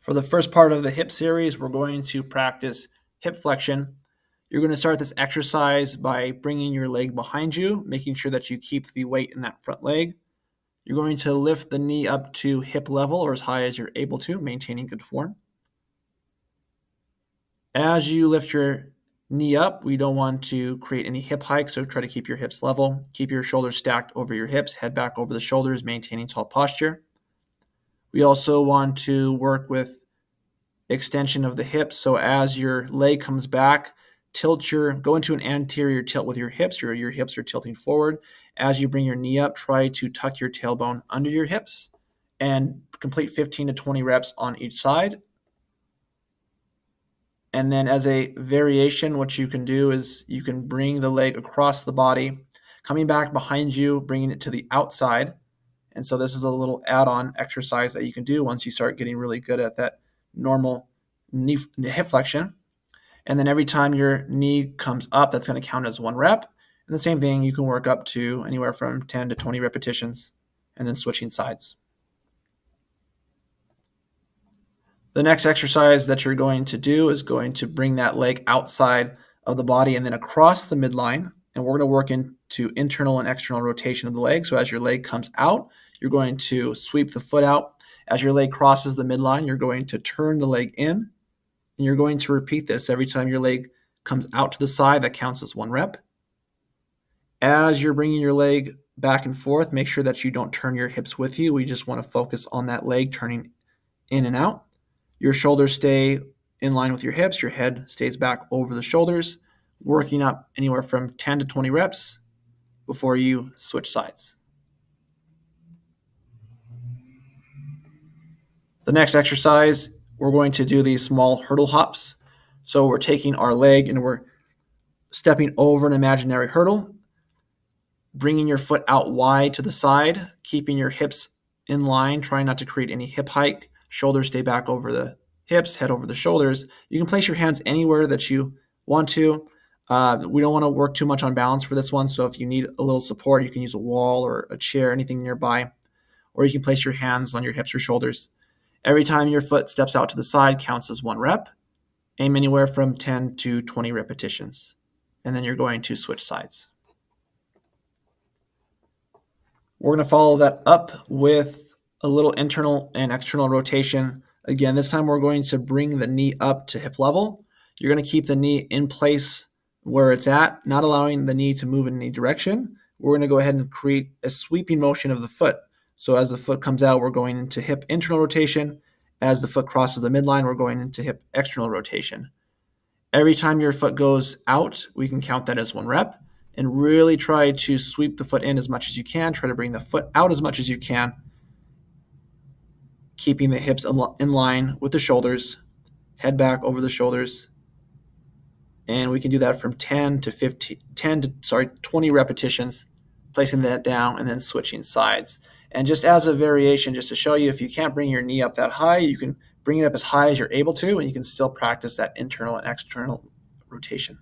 For the first part of the hip series, we're going to practice hip flexion. You're going to start this exercise by bringing your leg behind you, making sure that you keep the weight in that front leg. You're going to lift the knee up to hip level or as high as you're able to, maintaining good form. As you lift your knee up, we don't want to create any hip hike, so try to keep your hips level. Keep your shoulders stacked over your hips, head back over the shoulders, maintaining tall posture. We also want to work with extension of the hips. So as your leg comes back, go into an anterior tilt with your hips. Your hips are tilting forward. As you bring your knee up, try to tuck your tailbone under your hips and complete 15 to 20 reps on each side. And then as a variation, what you can do is you can bring the leg across the body, coming back behind you, bringing it to the outside. And so this is a little add-on exercise that you can do once you start getting really good at that normal hip flexion. And then every time your knee comes up, that's going to count as 1 rep. And the same thing, you can work up to anywhere from 10 to 20 repetitions and then switching sides. The next exercise that you're going to do is going to bring that leg outside of the body and then across the midline. And we're going to work into internal and external rotation of the leg. So as your leg comes out, you're going to sweep the foot out. As your leg crosses the midline, you're going to turn the leg in. And you're going to repeat this every time your leg comes out to the side. That counts as 1 rep. As you're bringing your leg back and forth, make sure that you don't turn your hips with you. We just want to focus on that leg turning in and out. Your shoulders stay in line with your hips. Your head stays back over the shoulders, working up anywhere from 10 to 20 reps before you switch sides. The next exercise, we're going to do these small hurdle hops. So we're taking our leg and we're stepping over an imaginary hurdle, bringing your foot out wide to the side, keeping your hips in line, trying not to create any hip hike. Shoulders stay back over the hips, head over the shoulders. You can place your hands anywhere that you want to. We don't want to work too much on balance for this one, so if you need a little support, you can use a wall or a chair, anything nearby, or you can place your hands on your hips or shoulders. Every time your foot steps out to the side counts as 1 rep. Aim anywhere from 10 to 20 repetitions, and then you're going to switch sides. We're going to follow that up with a little internal and external rotation. Again, this time we're going to bring the knee up to hip level. You're going to keep the knee in place where it's at, not allowing the knee to move in any direction. We're going to go ahead and create a sweeping motion of the foot. So as the foot comes out, we're going into hip internal rotation. As the foot crosses the midline, we're going into hip external rotation. Every time your foot goes out, we can count that as 1 rep. And really try to sweep the foot in as much as you can. Try to bring the foot out as much as you can, keeping the hips in line with the shoulders, head back over the shoulders. And we can do that from 20 repetitions, placing that down and then switching sides. And just as a variation, just to show you, if you can't bring your knee up that high, you can bring it up as high as you're able to, and you can still practice that internal and external rotation.